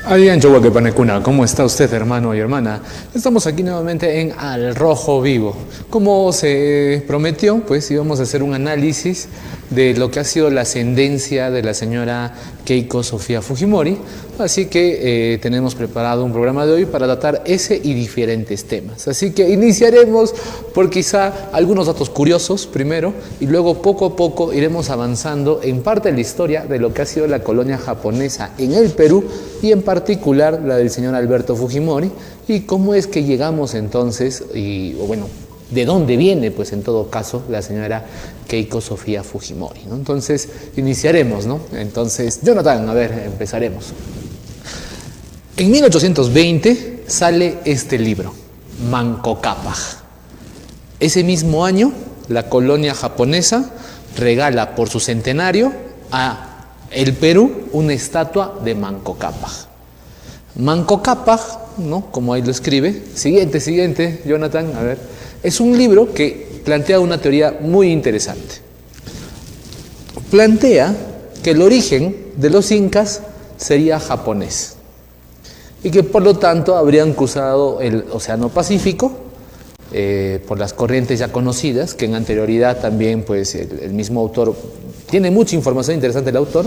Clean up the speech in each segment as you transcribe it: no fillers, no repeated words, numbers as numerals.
Adián Panecuna, ¿cómo está usted, hermano y hermana? Estamos aquí nuevamente en Al Rojo Vivo. Como se prometió, pues íbamos a hacer un análisis de lo que ha sido la ascendencia de la señora Keiko Sofía Fujimori. Así que tenemos preparado un programa de hoy para tratar ese y diferentes temas. Así que iniciaremos por quizá algunos datos curiosos primero y luego poco a poco iremos avanzando en parte de la historia de lo que ha sido la colonia japonesa en el Perú y en particular la del señor Alberto Fujimori y cómo es que llegamos entonces de dónde viene, pues en todo caso, la señora Keiko Sofía Fujimori, ¿no? Entonces, iniciaremos, ¿no? Entonces, Jonathan, a ver, empezaremos. En 1820 sale este libro, Manco Cápac. Ese mismo año, la colonia japonesa regala por su centenario a el Perú una estatua de Manco Cápac. Manco Cápac, ¿no? Como ahí lo escribe. Siguiente, Jonathan, a ver. Es un libro que plantea una teoría muy interesante. Plantea que el origen de los incas sería japonés y que por lo tanto habrían cruzado el Océano Pacífico por las corrientes ya conocidas, que en anterioridad también pues el mismo autor, tiene mucha información interesante el autor,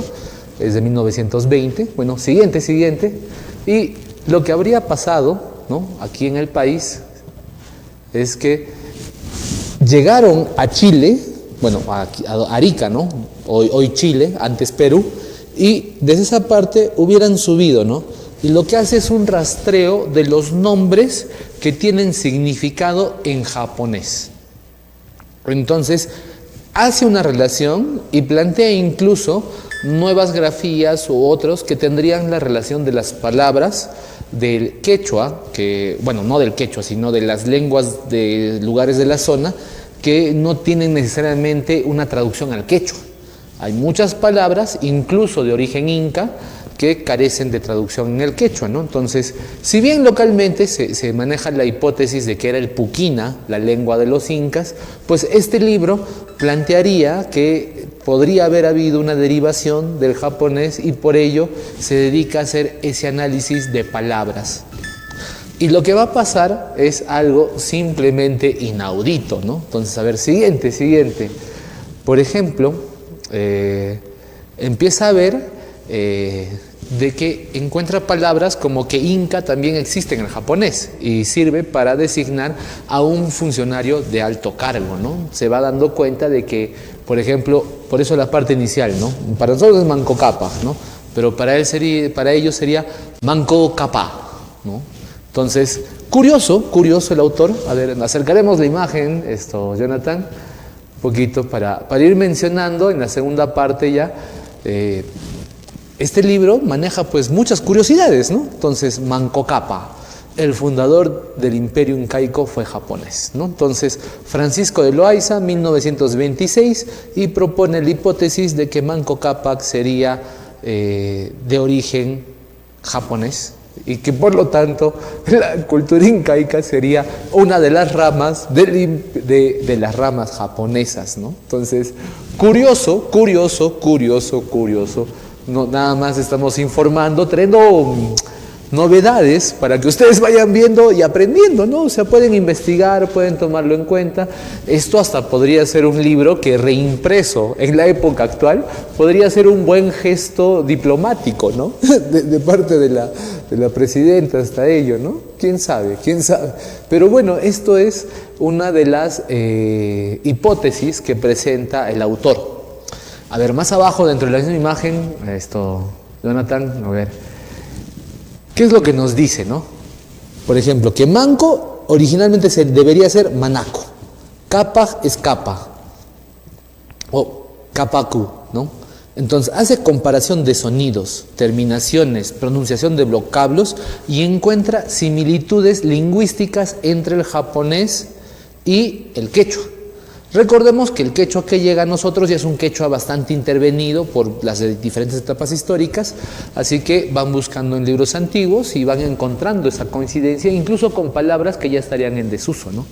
es de 1920. Bueno, siguiente. Y lo que habría pasado, ¿no?, aquí en el país es que llegaron a Chile, a Arica, ¿no?, hoy Chile, antes Perú, y desde esa parte hubieran subido, ¿no? Y lo que hace es un rastreo de los nombres que tienen significado en japonés. Entonces, hace una relación y plantea incluso nuevas grafías u otros que tendrían la relación de las palabras del quechua, no del quechua, sino de las lenguas de lugares de la zona que no tienen necesariamente una traducción al quechua. Hay muchas palabras, incluso de origen inca, que carecen de traducción en el quechua, ¿no? Entonces, si bien localmente se maneja la hipótesis de que era el puquina, la lengua de los incas, pues este libro plantearía que podría haber habido una derivación del japonés y por ello se dedica a hacer ese análisis de palabras. Y lo que va a pasar es algo simplemente inaudito, ¿no? Entonces, a ver, siguiente. Por ejemplo, empieza a ver de que encuentra palabras como que inca también existe en el japonés y sirve para designar a un funcionario de alto cargo, ¿no? Se va dando cuenta de que, por ejemplo, por eso la parte inicial, ¿no? Para nosotros es Manco Cápac, ¿no? Pero para ellos sería Manco Cápac, ¿no? Entonces, curioso el autor. A ver, acercaremos la imagen, Jonathan, un poquito para ir mencionando en la segunda parte ya. Este libro maneja pues muchas curiosidades, ¿no? Entonces, Manco Cápac, el fundador del imperio incaico, fue japonés, ¿no? Entonces, Francisco de Loaiza, 1926, y propone la hipótesis de que Manco Cápac sería de origen japonés y que por lo tanto la cultura incaica sería una de las ramas de las ramas japonesas, ¿no? Entonces, curioso. No, nada más estamos informando, trayendo novedades para que ustedes vayan viendo y aprendiendo, ¿no? O sea, pueden investigar, pueden tomarlo en cuenta. Esto hasta podría ser un libro que reimpreso en la época actual podría ser un buen gesto diplomático, ¿no? De parte de la presidenta hasta ello, ¿no? ¿Quién sabe? Pero bueno, esto es una de las hipótesis que presenta el autor. A ver, más abajo, dentro de la misma imagen, Jonathan, a ver, ¿qué es lo que nos dice, no? Por ejemplo, que Manco originalmente debería ser Manaco, Cápac es Capa, o Capacu, ¿no? Entonces, hace comparación de sonidos, terminaciones, pronunciación de vocablos y encuentra similitudes lingüísticas entre el japonés y el quechua. Recordemos que el quechua que llega a nosotros ya es un quechua bastante intervenido por las diferentes etapas históricas, así que van buscando en libros antiguos y van encontrando esa coincidencia, incluso con palabras que ya estarían en desuso, ¿no?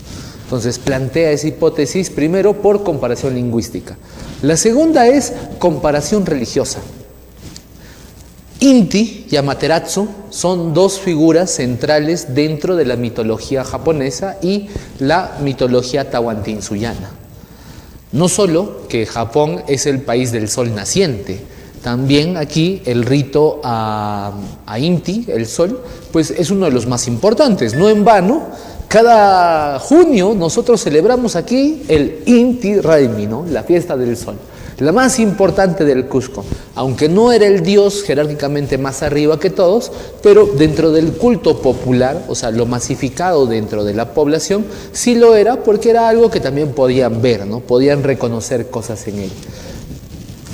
Entonces plantea esa hipótesis primero por comparación lingüística. La segunda es comparación religiosa. Inti y Amaterasu son dos figuras centrales dentro de la mitología japonesa y la mitología tahuantinsuyana. No solo que Japón es el país del sol naciente, también aquí el rito a Inti, el sol, pues es uno de los más importantes. No en vano, cada junio nosotros celebramos aquí el Inti Raimi, ¿no? La fiesta del sol, la más importante del Cusco, aunque no era el dios jerárquicamente más arriba que todos, pero dentro del culto popular, o sea, lo masificado dentro de la población, sí lo era, porque era algo que también podían ver, ¿no? Podían reconocer cosas en él.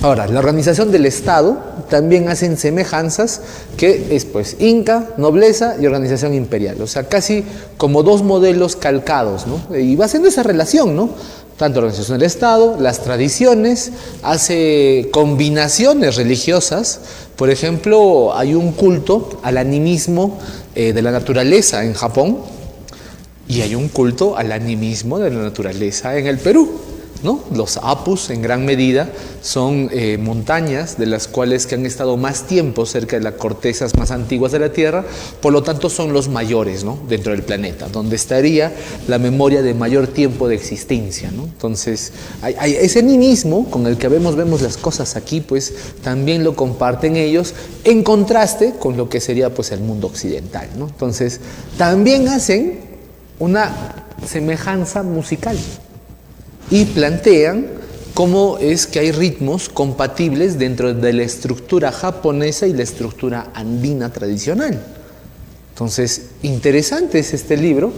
Ahora, la organización del Estado también hacen semejanzas, que es pues Inca, nobleza y organización imperial, o sea, casi como dos modelos calcados, ¿no? Y va haciendo esa relación, ¿no? Tanto la organización del Estado, las tradiciones, hace combinaciones religiosas. Por ejemplo, hay un culto al animismo de la naturaleza en Japón, y hay un culto al animismo de la naturaleza en el Perú, ¿no? Los apus en gran medida son montañas de las cuales que han estado más tiempo cerca de las cortezas más antiguas de la Tierra, por lo tanto son los mayores, ¿no? Dentro del planeta, donde estaría la memoria de mayor tiempo de existencia, ¿no? Entonces, hay ese animismo con el que vemos las cosas aquí, pues también lo comparten ellos, en contraste con lo que sería pues el mundo occidental, ¿no? Entonces, también hacen una semejanza musical y plantean cómo es que hay ritmos compatibles dentro de la estructura japonesa y la estructura andina tradicional. Entonces, interesante es este libro,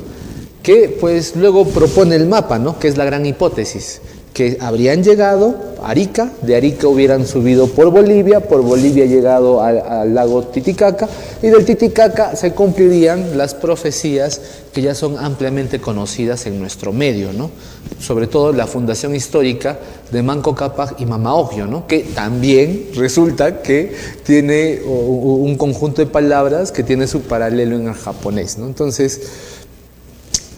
que pues luego propone el mapa, ¿no? Que es la gran hipótesis, que habrían llegado a Arica, de Arica hubieran subido por Bolivia llegado al lago Titicaca, y del Titicaca se cumplirían las profecías que ya son ampliamente conocidas en nuestro medio, ¿no? Sobre todo la fundación histórica de Manco Cápac y Mama Ocllo, ¿no? Que también resulta que tiene un conjunto de palabras que tiene su paralelo en el japonés, ¿no? Entonces,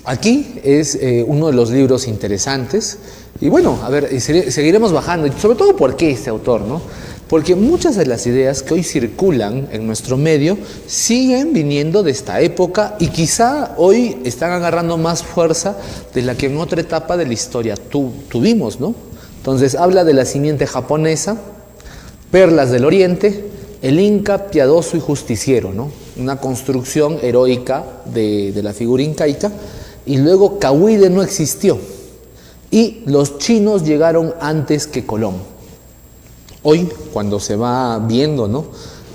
aquí es uno de los libros interesantes. Y bueno, a ver, seguiremos bajando, y sobre todo ¿por qué este autor, no? Porque muchas de las ideas que hoy circulan en nuestro medio siguen viniendo de esta época, y quizá hoy están agarrando más fuerza de la que en otra etapa de la historia tuvimos, ¿no? Entonces habla de la simiente japonesa, perlas del oriente, el Inca piadoso y justiciero, ¿no? Una construcción heroica de la figura incaica, y luego Cahuide no existió, y los chinos llegaron antes que Colón. Hoy, cuando se va viendo, ¿no?,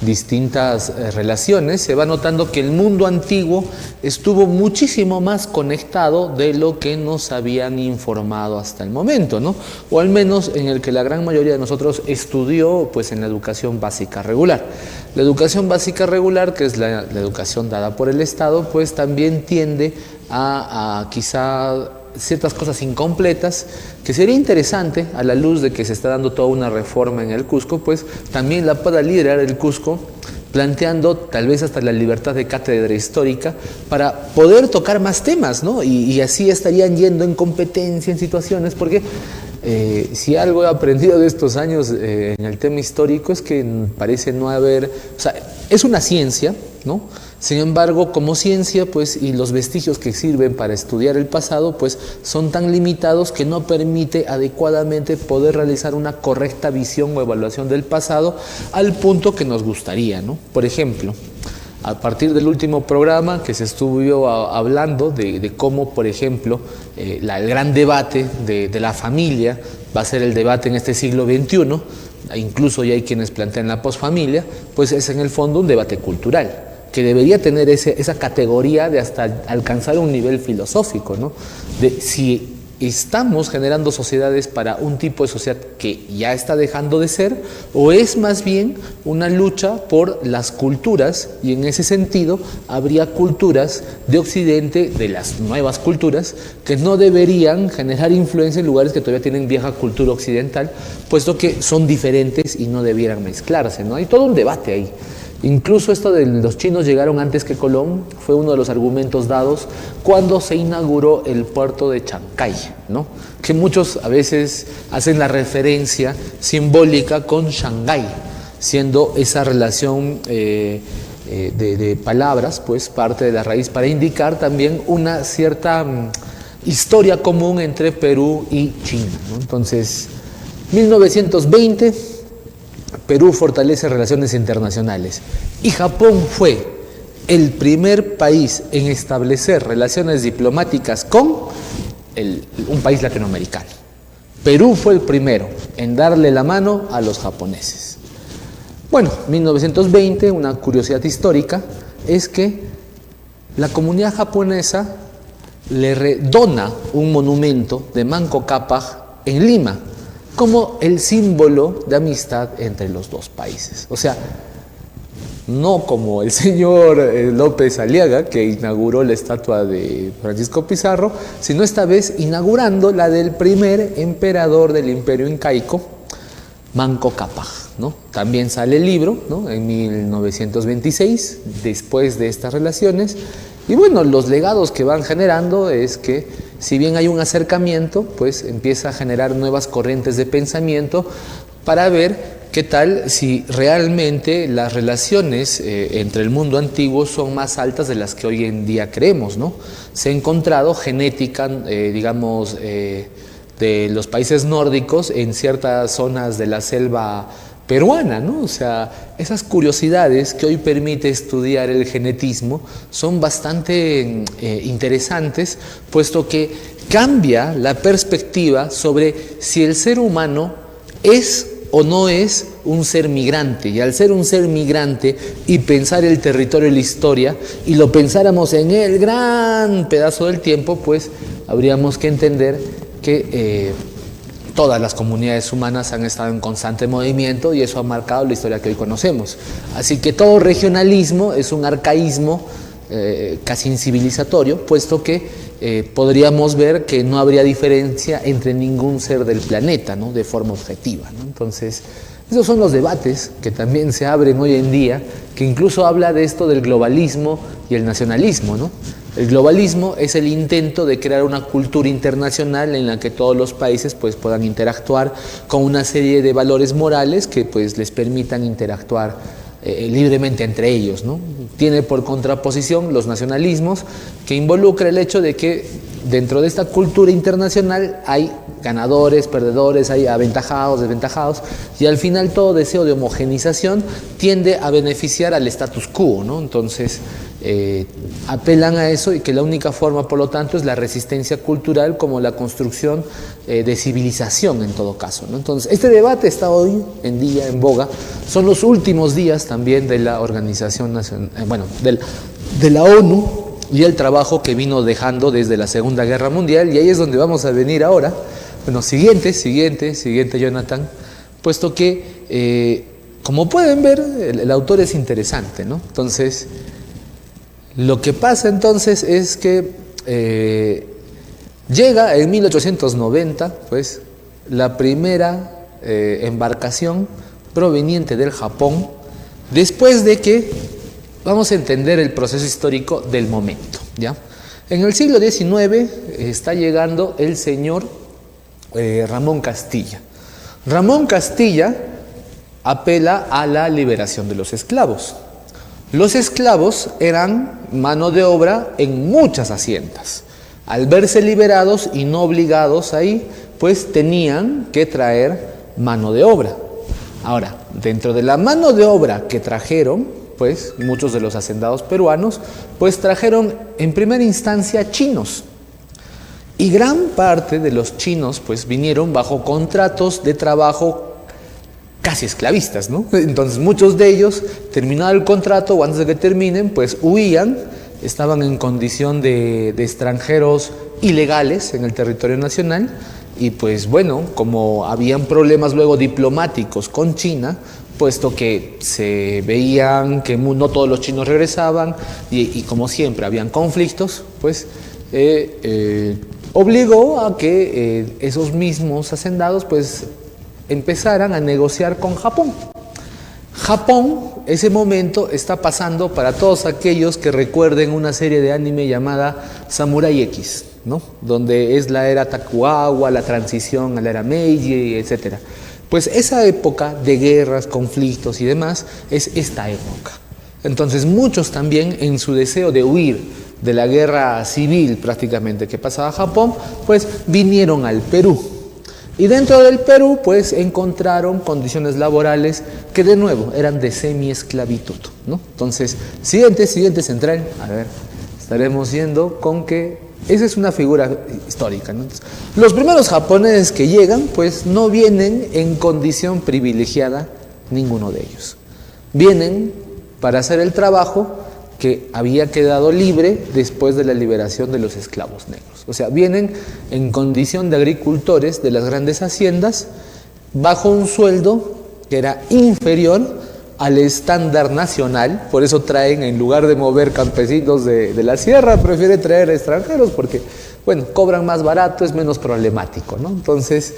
distintas relaciones, se va notando que el mundo antiguo estuvo muchísimo más conectado de lo que nos habían informado hasta el momento, ¿no? O al menos en el que la gran mayoría de nosotros estudió pues en la educación básica regular. La educación básica regular, que es la educación dada por el Estado, pues también tiende a quizá ciertas cosas incompletas, que sería interesante, a la luz de que se está dando toda una reforma en el Cusco, pues también la pueda liderar el Cusco, planteando tal vez hasta la libertad de cátedra histórica para poder tocar más temas, ¿no? Y así estarían yendo en competencia en situaciones, porque si algo he aprendido de estos años en el tema histórico es que parece no haber, o sea, es una ciencia, ¿no? Sin embargo, como ciencia, pues, y los vestigios que sirven para estudiar el pasado, pues, son tan limitados que no permite adecuadamente poder realizar una correcta visión o evaluación del pasado al punto que nos gustaría, ¿no? Por ejemplo, a partir del último programa que se estuvo hablando de cómo, por ejemplo, el gran debate de la familia va a ser el debate en este siglo XXI, incluso ya hay quienes plantean la posfamilia, pues es en el fondo un debate cultural, que debería tener esa categoría de hasta alcanzar un nivel filosófico, ¿no? De si estamos generando sociedades para un tipo de sociedad que ya está dejando de ser, o es más bien una lucha por las culturas, y en ese sentido habría culturas de Occidente, de las nuevas culturas, que no deberían generar influencia en lugares que todavía tienen vieja cultura occidental, puesto que son diferentes y no debieran mezclarse, ¿no? Hay todo un debate ahí. Incluso esto de los chinos llegaron antes que Colón fue uno de los argumentos dados cuando se inauguró el puerto de Chancay, ¿no? Que muchos a veces hacen la referencia simbólica con Shanghái. siendo esa relación de palabras, pues parte de la raíz para indicar también una cierta historia común entre Perú y China, ¿no? Entonces, 1920, Perú fortalece relaciones internacionales y Japón fue el primer país en establecer relaciones diplomáticas con un país latinoamericano. Perú fue el primero en darle la mano a los japoneses. Bueno, 1920, una curiosidad histórica, es que la comunidad japonesa le dona un monumento de Manco Cápac en Lima, como el símbolo de amistad entre los dos países. O sea, no como el señor López Aliaga, que inauguró la estatua de Francisco Pizarro, sino esta vez inaugurando la del primer emperador del Imperio Incaico, Manco Cápac, ¿no? También sale el libro, ¿no?, en 1926, después de estas relaciones. Y bueno, los legados que van generando es que, si bien hay un acercamiento, pues empieza a generar nuevas corrientes de pensamiento para ver qué tal si realmente las relaciones entre el mundo antiguo son más altas de las que hoy en día creemos, ¿no? Se ha encontrado genética, digamos, de los países nórdicos en ciertas zonas de la selva peruana, ¿no? O sea, esas curiosidades que hoy permite estudiar el genetismo son bastante interesantes, puesto que cambia la perspectiva sobre si el ser humano es o no es un ser migrante. Y al ser un ser migrante y pensar el territorio y la historia, y lo pensáramos en el gran pedazo del tiempo, pues habríamos que entender que todas las comunidades humanas han estado en constante movimiento y eso ha marcado la historia que hoy conocemos. Así que todo regionalismo es un arcaísmo casi incivilizatorio, puesto que podríamos ver que no habría diferencia entre ningún ser del planeta, ¿no?, de forma objetiva, ¿no? Entonces, esos son los debates que también se abren hoy en día, que incluso habla de esto del globalismo y el nacionalismo, ¿no? El globalismo es el intento de crear una cultura internacional en la que todos los países pues puedan interactuar con una serie de valores morales que pues les permitan interactuar libremente entre ellos, ¿no? Tiene por contraposición los nacionalismos, que involucra el hecho de que dentro de esta cultura internacional hay ganadores, perdedores, hay aventajados, desventajados, y al final todo deseo de homogenización tiende a beneficiar al status quo, ¿no? Entonces apelan a eso, y que la única forma, por lo tanto, es la resistencia cultural como la construcción de civilización en todo caso, ¿no? Entonces, este debate está hoy en día en boga. Son los últimos días también de la Organización Nacional, de la ONU, y el trabajo que vino dejando desde la Segunda Guerra Mundial, y ahí es donde vamos a venir ahora. Bueno, siguiente, Jonathan, puesto que, como pueden ver, el autor es interesante, ¿no? Entonces, lo que pasa entonces es que llega en 1890, pues, la primera embarcación proveniente del Japón, después de que vamos a entender el proceso histórico del momento, ¿ya? En el siglo XIX está llegando el señor Ramón Castilla. Ramón Castilla apela a la liberación de los esclavos. Los esclavos eran mano de obra en muchas haciendas. Al verse liberados y no obligados ahí, pues tenían que traer mano de obra. Ahora, dentro de la mano de obra que trajeron, pues muchos de los hacendados peruanos, pues trajeron en primera instancia chinos. Y gran parte de los chinos pues vinieron bajo contratos de trabajo casi esclavistas, ¿no? Entonces muchos de ellos, terminado el contrato o antes de que terminen, pues huían, estaban en condición de extranjeros ilegales en el territorio nacional, y pues bueno, como habían problemas luego diplomáticos con China, puesto que se veían que no todos los chinos regresaban y como siempre habían conflictos, pues obligó a que esos mismos hacendados pues empezaran a negociar con Japón. Japón, ese momento está pasando, para todos aquellos que recuerden una serie de anime llamada Samurai X, ¿no?, donde es la era Tokugawa, la transición a la era Meiji, etc. Pues esa época de guerras, conflictos y demás es esta época. Entonces muchos también en su deseo de huir de la guerra civil prácticamente que pasaba Japón, pues vinieron al Perú. Y dentro del Perú pues encontraron condiciones laborales que de nuevo eran de semi-esclavitud, ¿no? Entonces, siguiente central, a ver, estaremos yendo con que esa es una figura histórica, ¿no? Entonces, los primeros japoneses que llegan pues no vienen en condición privilegiada ninguno de ellos. Vienen para hacer el trabajo que había quedado libre después de la liberación de los esclavos negros. O sea, vienen en condición de agricultores de las grandes haciendas bajo un sueldo que era inferior al estándar nacional. Por eso traen, en lugar de mover campesinos de la sierra, prefiere traer extranjeros porque, bueno, cobran más barato, es menos problemático, ¿no? Entonces,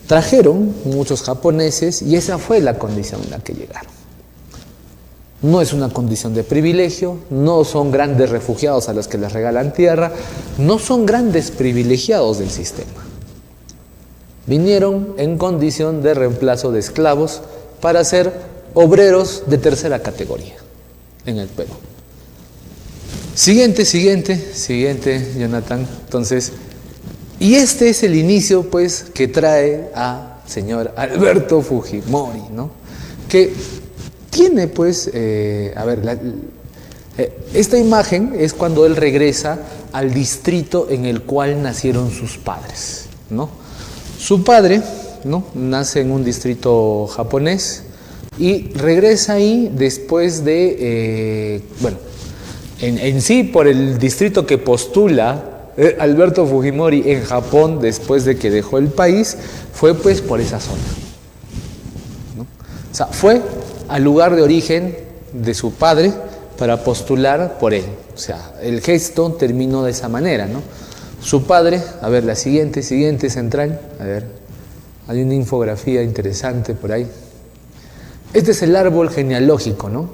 trajeron muchos japoneses y esa fue la condición en la que llegaron. No es una condición de privilegio, no son grandes refugiados a los que les regalan tierra, no son grandes privilegiados del sistema. Vinieron en condición de reemplazo de esclavos para ser obreros de tercera categoría en el Perú. Siguiente, Jonathan. Entonces, y este es el inicio, pues, que trae a señor Alberto Fujimori, ¿no? Que tiene, pues, esta imagen es cuando él regresa al distrito en el cual nacieron sus padres, ¿no? Su padre, ¿no?, nace en un distrito japonés y regresa ahí después de, en sí por el distrito que postula Alberto Fujimori en Japón después de que dejó el país, fue pues por esa zona, ¿no? O sea, fue al lugar de origen de su padre para postular por él. O sea, el gesto terminó de esa manera, ¿no? Su padre, a ver, la siguiente central, a ver, hay una infografía interesante por ahí. Este es el árbol genealógico, ¿no?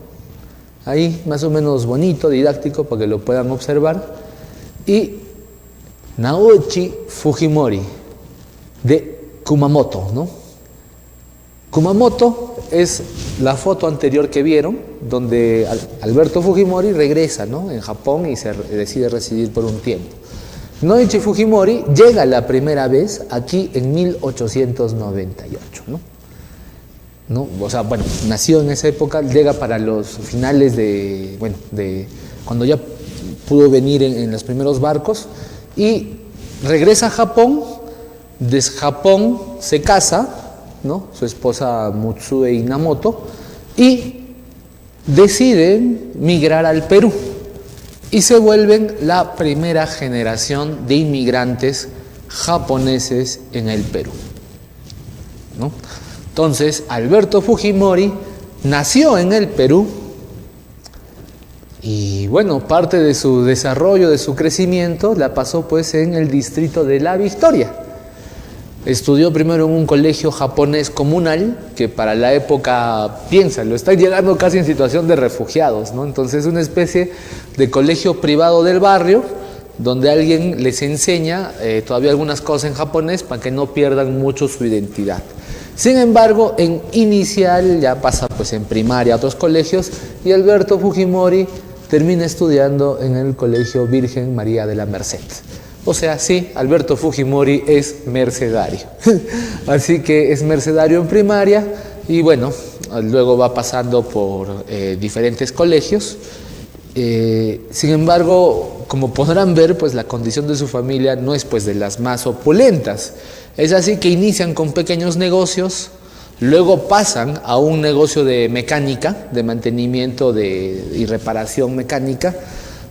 Ahí, más o menos bonito, didáctico, para que lo puedan observar. Y Naoki Fujimori, de Kumamoto, ¿no? Kumamoto es la foto anterior que vieron, donde Alberto Fujimori regresa, ¿no?, en Japón y se decide residir por un tiempo. Noichi Fujimori llega la primera vez aquí en 1898, ¿no? O sea, bueno, nació en esa época, llega para los finales de cuando ya pudo venir en los primeros barcos y regresa a Japón. Desde Japón se casa, ¿no?, su esposa Mutsue Inamoto, y deciden migrar al Perú y se vuelven la primera generación de inmigrantes japoneses en el Perú, ¿no? Entonces, Alberto Fujimori nació en el Perú y, bueno, parte de su desarrollo, de su crecimiento, la pasó pues en el distrito de La Victoria. Estudió primero en un colegio japonés comunal, que para la época, piénsalo, están llegando casi en situación de refugiados, ¿no? Entonces, una especie de colegio privado del barrio, donde alguien les enseña todavía algunas cosas en japonés para que no pierdan mucho su identidad. Sin embargo, en inicial ya pasa pues en primaria a otros colegios y Alberto Fujimori termina estudiando en el Colegio Virgen María de la Merced. O sea, sí, Alberto Fujimori es mercedario. Así que es mercedario en primaria y bueno, luego va pasando por diferentes colegios. Sin embargo, como podrán ver, pues la condición de su familia no es pues de las más opulentas. Es así que inician con pequeños negocios, luego pasan a un negocio de mecánica, de mantenimiento y reparación mecánica,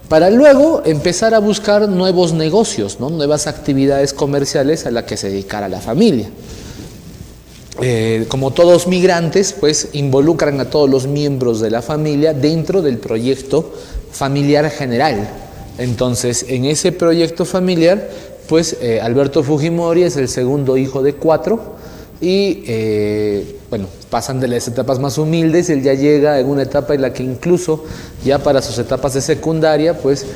para luego empezar a buscar nuevos negocios, ¿no?, nuevas actividades comerciales a las que se dedicara la familia. Como todos migrantes, pues involucran a todos los miembros de la familia dentro del proyecto familiar general. Entonces, en ese proyecto familiar, pues Alberto Fujimori es el segundo hijo de 4 y pasan de las etapas más humildes, él ya llega en una etapa en la que incluso ya para sus etapas de secundaria, pues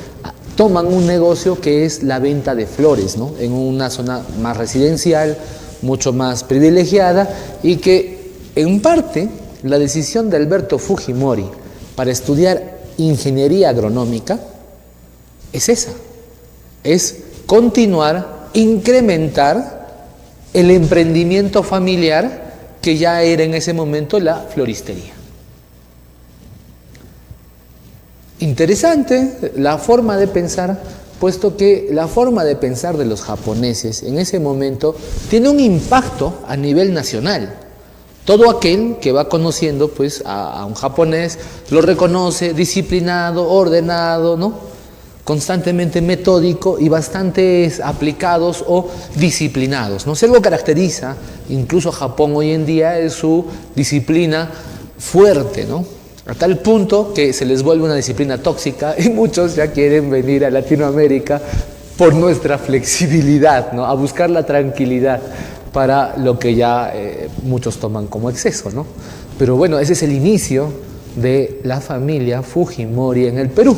toman un negocio que es la venta de flores, ¿no?, en una zona más residencial, mucho más privilegiada, y que en parte la decisión de Alberto Fujimori para estudiar ingeniería agronómica es esa, es continuar, incrementar el emprendimiento familiar que ya era en ese momento la floristería. Interesante la forma de pensar, puesto que la forma de pensar de los japoneses en ese momento tiene un impacto a nivel nacional. Todo aquel que va conociendo pues a un japonés lo reconoce disciplinado, ordenado, ¿no? Constantemente metódico y bastante aplicados o disciplinados, ¿no? Si algo caracteriza incluso a Japón hoy en día es su disciplina fuerte, ¿no? A tal punto que se les vuelve una disciplina tóxica y muchos ya quieren venir a Latinoamérica por nuestra flexibilidad, ¿no? A buscar la tranquilidad para lo que ya muchos toman como exceso, ¿no? Pero bueno, ese es el inicio de la familia Fujimori en el Perú.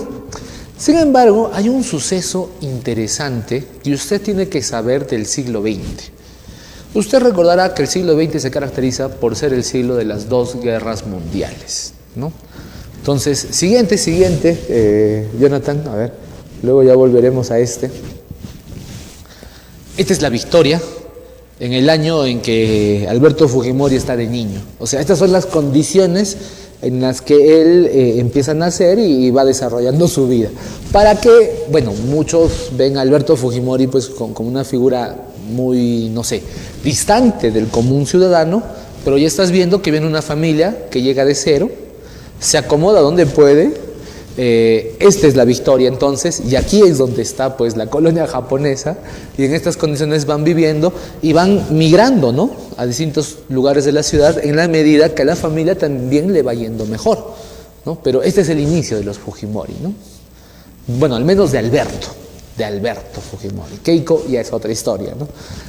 Sin embargo, hay un suceso interesante que usted tiene que saber del siglo XX. Usted recordará que el siglo XX se caracteriza por ser el siglo de las dos guerras mundiales, ¿no? Entonces, siguiente, Jonathan, a ver, luego ya volveremos a este. Esta es la victoria en el año en que Alberto Fujimori está de niño. O sea, estas son las condiciones en las que él empieza a nacer y va desarrollando su vida. Para que, bueno, muchos ven a Alberto Fujimori pues como una figura muy, no sé, distante del común ciudadano, pero ya estás viendo que viene una familia que llega de cero, se acomoda donde puede. Esta es la victoria entonces, y aquí es donde está pues la colonia japonesa, y en estas condiciones van viviendo y van migrando, ¿no?, a distintos lugares de la ciudad en la medida que a la familia también le va yendo mejor, ¿no? Pero este es el inicio de los Fujimori, ¿no? Bueno, al menos de Alberto Fujimori. Keiko ya es otra historia, ¿no?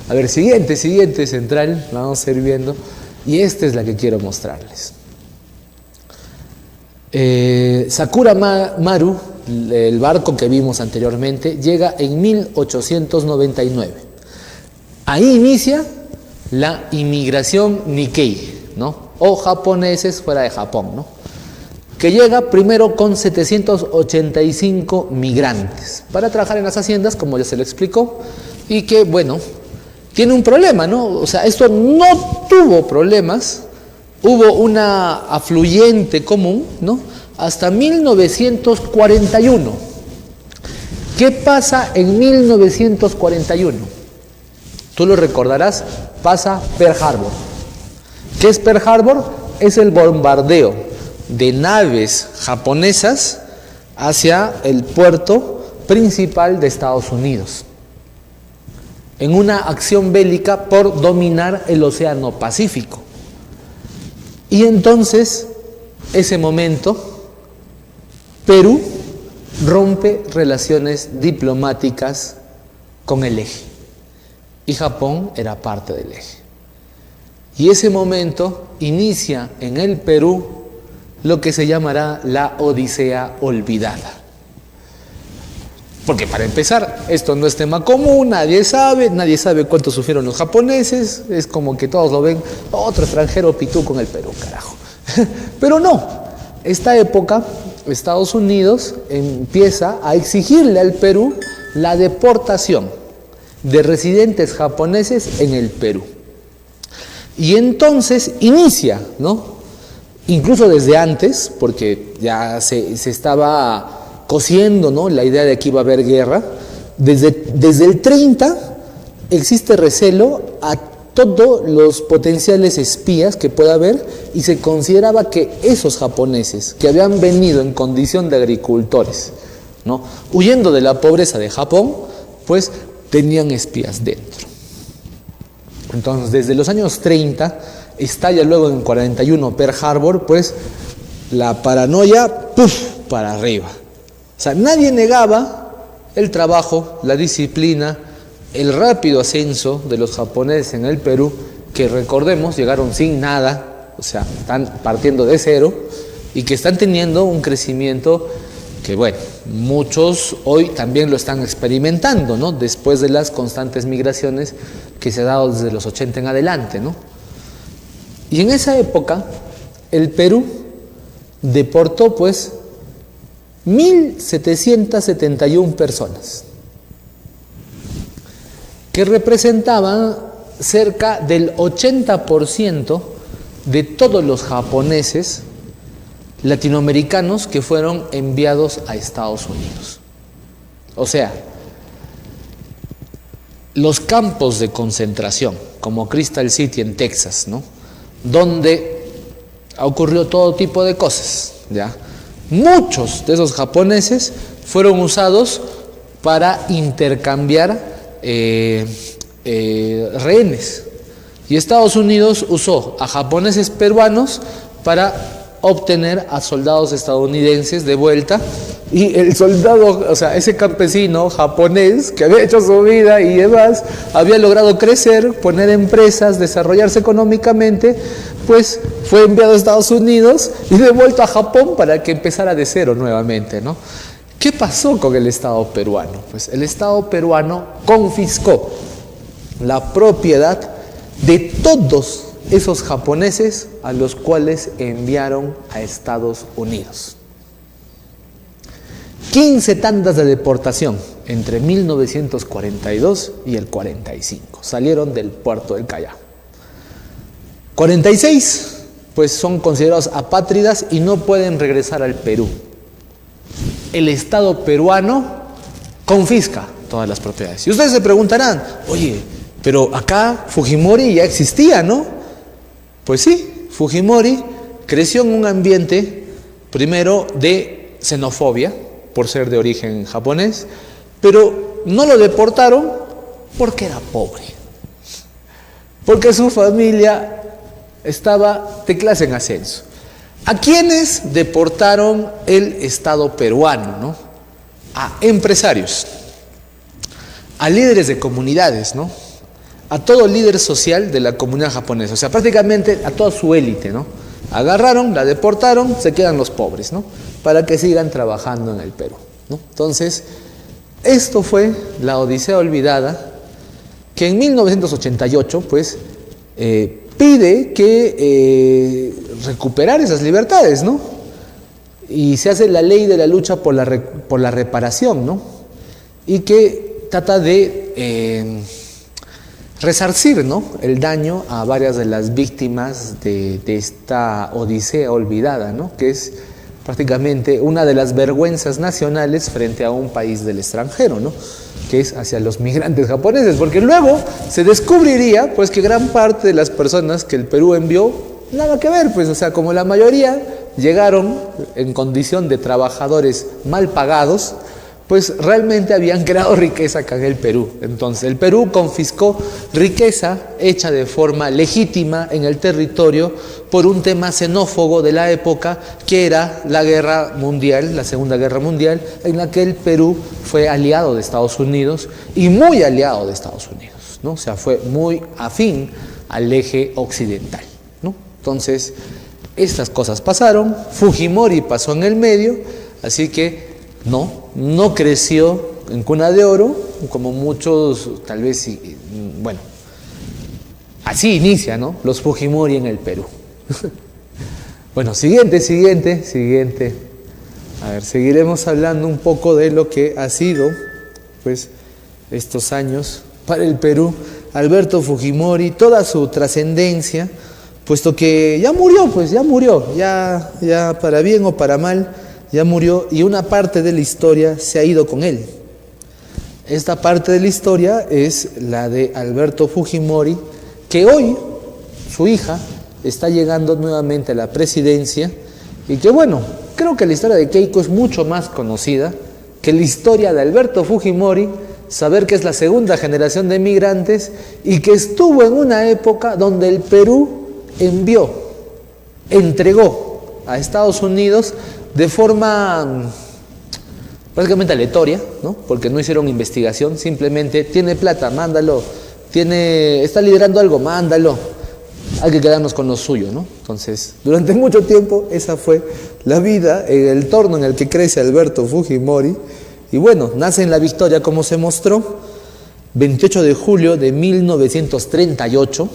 A ver, siguiente central, vamos a ir viendo, y esta es la que quiero mostrarles. Sakura Maru, el barco que vimos anteriormente, llega en 1899. Ahí inicia la inmigración Nikkei, ¿no?, o japoneses fuera de Japón, ¿no?, que llega primero con 785 migrantes para trabajar en las haciendas, como ya se le explicó, y que, bueno, tiene un problema, ¿no? O sea, esto no tuvo problemas. Hubo una afluyente común, ¿no?, hasta 1941. ¿Qué pasa en 1941? Tú lo recordarás, pasa Pearl Harbor. ¿Qué es Pearl Harbor? Es el bombardeo de naves japonesas hacia el puerto principal de Estados Unidos, en una acción bélica por dominar el Océano Pacífico. Y entonces, ese momento, Perú rompe relaciones diplomáticas con el eje, y Japón era parte del eje. Y ese momento inicia en el Perú lo que se llamará la Odisea olvidada. Porque para empezar, esto no es tema común, nadie sabe cuánto sufrieron los japoneses, es como que todos lo ven, otro extranjero pituco en el Perú, carajo. Pero no, esta época Estados Unidos empieza a exigirle al Perú la deportación de residentes japoneses en el Perú. Y entonces inicia, ¿no?, incluso desde antes, porque ya se estaba cociendo, ¿no?, la idea de que iba a haber guerra. Desde el 30 existe recelo a todos los potenciales espías que pueda haber, y se consideraba que esos japoneses que habían venido en condición de agricultores, ¿no?, huyendo de la pobreza de Japón, pues tenían espías dentro. Entonces, desde los años 30, estalla luego en 41 Pearl Harbor, pues la paranoia, ¡puf!, para arriba. O sea, nadie negaba el trabajo, la disciplina, el rápido ascenso de los japoneses en el Perú, que recordemos, llegaron sin nada, o sea, están partiendo de cero, y que están teniendo un crecimiento que, bueno, muchos hoy también lo están experimentando, ¿no?, después de las constantes migraciones que se ha dado desde los 80 en adelante, ¿no? Y en esa época, el Perú deportó, pues, 1.771 personas, que representaban cerca del 80% de todos los japoneses latinoamericanos que fueron enviados a Estados Unidos. O sea, los campos de concentración, como Crystal City en Texas, ¿no?, donde ocurrió todo tipo de cosas, ¿ya? Muchos de esos japoneses fueron usados para intercambiar rehenes. Y Estados Unidos usó a japoneses peruanos para obtener a soldados estadounidenses de vuelta. Y el soldado, o sea, ese campesino japonés que había hecho su vida y demás, había logrado crecer, poner empresas, desarrollarse económicamente, pues fue enviado a Estados Unidos y devuelto a Japón para que empezara de cero nuevamente, ¿no? ¿Qué pasó con el Estado peruano? Pues el Estado peruano confiscó la propiedad de todos esos japoneses a los cuales enviaron a Estados Unidos. 15 tandas de deportación entre 1942 y el 45. Salieron del puerto del Callao. 46, pues son considerados apátridas y no pueden regresar al Perú. El Estado peruano confisca todas las propiedades. Y ustedes se preguntarán, oye, pero acá Fujimori ya existía, ¿no? Pues sí, Fujimori creció en un ambiente, primero, de xenofobia, por ser de origen japonés, pero no lo deportaron porque era pobre, porque su familia estaba de clase en ascenso. ¿A quiénes deportaron el Estado peruano, no? A empresarios, a líderes de comunidades, ¿no?, a todo líder social de la comunidad japonesa, o sea, prácticamente a toda su élite, ¿no? Agarraron, la deportaron, se quedan los pobres, ¿no?, para que sigan trabajando en el Perú, ¿no? Entonces, esto fue la Odisea olvidada, que en 1988, pues, pide que recuperar esas libertades, ¿no? Y se hace la ley de la lucha por la reparación, ¿no? Y que trata de resarcir, ¿no?, el daño a varias de las víctimas de esta Odisea olvidada, ¿no?, que es prácticamente una de las vergüenzas nacionales frente a un país del extranjero, ¿no?, que es hacia los migrantes japoneses, porque luego se descubriría, pues, que gran parte de las personas que el Perú envió, nada que ver, pues, o sea, como la mayoría llegaron en condición de trabajadores mal pagados, pues realmente habían creado riqueza acá en el Perú. Entonces el Perú confiscó riqueza hecha de forma legítima en el territorio por un tema xenófobo de la época, que era la guerra mundial, la Segunda Guerra Mundial, en la que el Perú fue aliado de Estados Unidos y muy aliado de Estados Unidos, ¿no? O sea, fue muy afín al eje occidental, ¿no? Entonces, estas cosas pasaron, Fujimori pasó en el medio, así que no creció en cuna de oro, como muchos, tal vez, bueno, así inicia, ¿no?, los Fujimori en el Perú. Bueno, siguiente. A ver, seguiremos hablando un poco de lo que ha sido, pues, estos años para el Perú. Alberto Fujimori, toda su trascendencia, puesto que ya murió, ya para bien o para mal, ya murió, y una parte de la historia se ha ido con él. Esta parte de la historia es la de Alberto Fujimori, que hoy su hija está llegando nuevamente a la presidencia, y que, bueno, creo que la historia de Keiko es mucho más conocida que la historia de Alberto Fujimori, saber que es la segunda generación de migrantes y que estuvo en una época donde el Perú entregó a Estados Unidos de forma prácticamente aleatoria, ¿no?, porque no hicieron investigación, simplemente tiene plata, mándalo, está liderando algo, mándalo, hay que quedarnos con lo suyo, ¿no? Entonces, durante mucho tiempo esa fue la vida, el entorno en el que crece Alberto Fujimori, y bueno, nace en La Victoria, como se mostró, 28 de julio de 1938.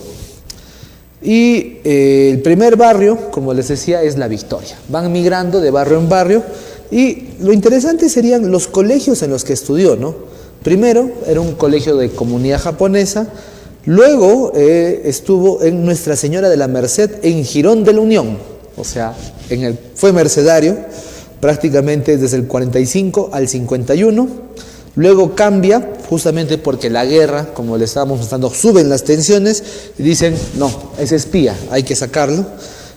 Y el primer barrio, como les decía, es La Victoria. Van migrando de barrio en barrio y lo interesante serían los colegios en los que estudió, ¿no? Primero era un colegio de comunidad japonesa, luego estuvo en Nuestra Señora de la Merced en Girón de la Unión, o sea, fue mercedario prácticamente desde el 45 al 51. Luego cambia, justamente porque la guerra, como le estábamos mostrando, suben las tensiones y dicen, no, es espía, hay que sacarlo.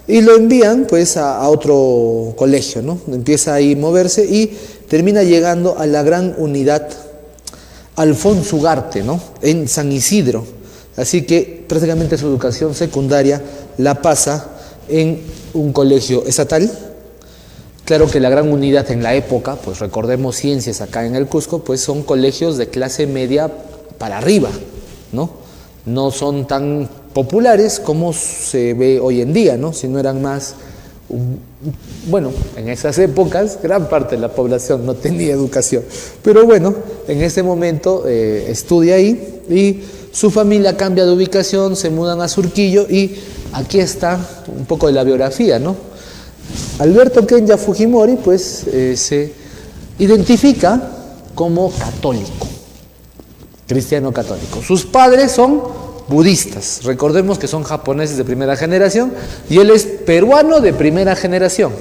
Y lo envían pues a otro colegio, ¿no? Empieza ahí a moverse y termina llegando a la gran unidad Alfonso Ugarte, ¿no? En San Isidro. Así que prácticamente su educación secundaria la pasa en un colegio estatal. Claro que la gran unidad en la época, pues recordemos Ciencias acá en el Cusco, pues son colegios de clase media para arriba, ¿no? No son tan populares como se ve hoy en día, ¿no? Sino eran más, bueno, en esas épocas gran parte de la población no tenía educación. Pero bueno, en ese momento estudia ahí y su familia cambia de ubicación, se mudan a Surquillo y aquí está un poco de la biografía, ¿no? Alberto Kenya Fujimori pues se identifica como católico, cristiano católico. Sus padres son budistas, recordemos que son japoneses de primera generación y él es peruano de primera generación.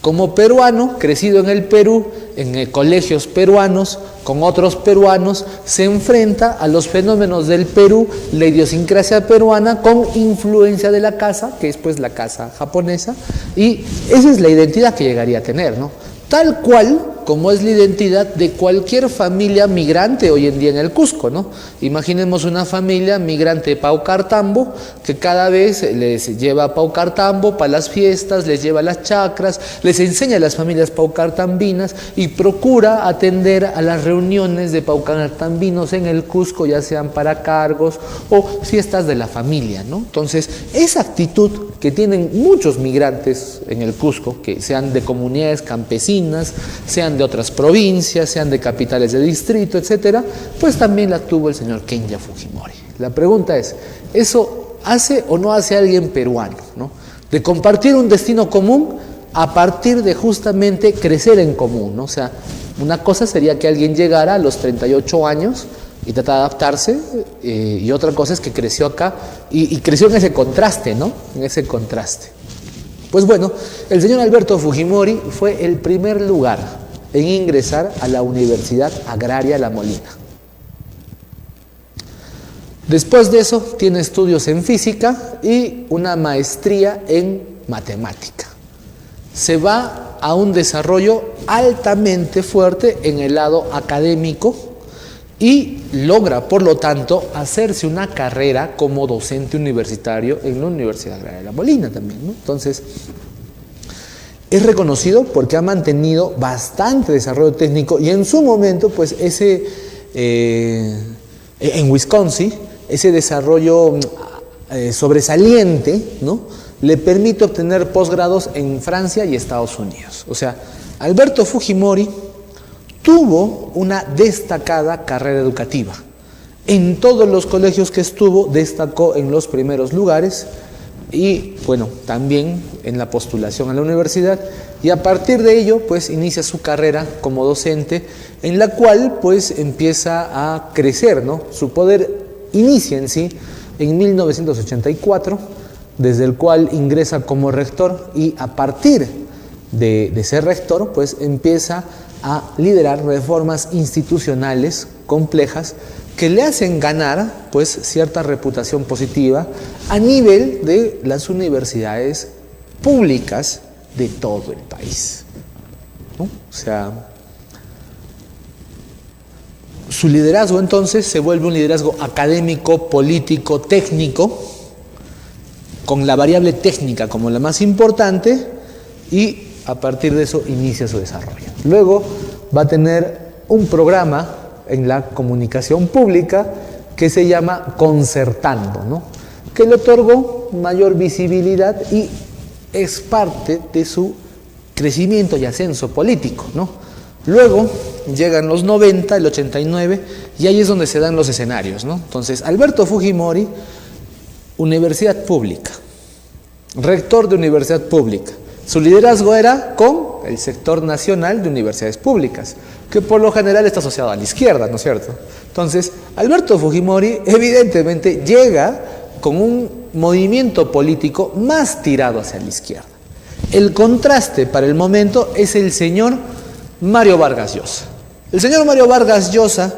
Como peruano, crecido en el Perú, en colegios peruanos, con otros peruanos, se enfrenta a los fenómenos del Perú, la idiosincrasia peruana, con influencia de la casa, que es pues la casa japonesa, y esa es la identidad que llegaría a tener, ¿no? Tal cual como es la identidad de cualquier familia migrante hoy en día en el Cusco, ¿no? Imaginemos una familia migrante de Paucartambo que cada vez les lleva a Paucartambo para las fiestas, les lleva a las chacras, les enseña a las familias paucartambinas y procura atender a las reuniones de paucartambinos en el Cusco, ya sean para cargos o fiestas de la familia, ¿no? Entonces, esa actitud que tienen muchos migrantes en el Cusco, que sean de comunidades campesinas, sean de otras provincias, sean de capitales de distrito, etcétera, pues también la tuvo el señor Kenya Fujimori. La pregunta es, ¿eso hace o no hace alguien peruano, ¿no? De compartir un destino común a partir de justamente crecer en común, ¿no? O sea, una cosa sería que alguien llegara a los 38 años y trata de adaptarse, y otra cosa es que creció acá y creció en ese contraste, ¿no? En ese contraste. Pues bueno, el señor Alberto Fujimori fue el primer lugar en ingresar a la Universidad Agraria La Molina. Después de eso tiene estudios en física y una maestría en matemática. Se va a un desarrollo altamente fuerte en el lado académico y logra, por lo tanto, hacerse una carrera como docente universitario en la Universidad Agraria La Molina también, ¿no? Entonces, es reconocido porque ha mantenido bastante desarrollo técnico y en su momento, pues en Wisconsin, ese desarrollo sobresaliente, ¿no? Le permite obtener posgrados en Francia y Estados Unidos. O sea, Alberto Fujimori tuvo una destacada carrera educativa. En todos los colegios que estuvo, destacó en los primeros lugares y, bueno, también en la postulación a la universidad, y a partir de ello, pues, inicia su carrera como docente, en la cual, pues, empieza a crecer, ¿no? Su poder inicia en sí en 1984, desde el cual ingresa como rector y a partir de ser rector, pues, empieza a liderar reformas institucionales complejas que le hacen ganar pues cierta reputación positiva a nivel de las universidades públicas de todo el país, ¿no? O sea, su liderazgo entonces se vuelve un liderazgo académico, político, técnico, con la variable técnica como la más importante, y a partir de eso inicia su desarrollo. Luego va a tener un programa en la comunicación pública que se llama Concertando, ¿no? Que le otorgó mayor visibilidad y es parte de su crecimiento y ascenso político, ¿no? Luego llegan los 90, el 89, y ahí es donde se dan los escenarios, ¿no? Entonces, Alberto Fujimori, universidad pública, rector de universidad pública. Su liderazgo era con el sector nacional de universidades públicas, que por lo general está asociado a la izquierda, ¿no es cierto? Entonces, Alberto Fujimori evidentemente llega con un movimiento político más tirado hacia la izquierda. El contraste para el momento es el señor Mario Vargas Llosa. El señor Mario Vargas Llosa,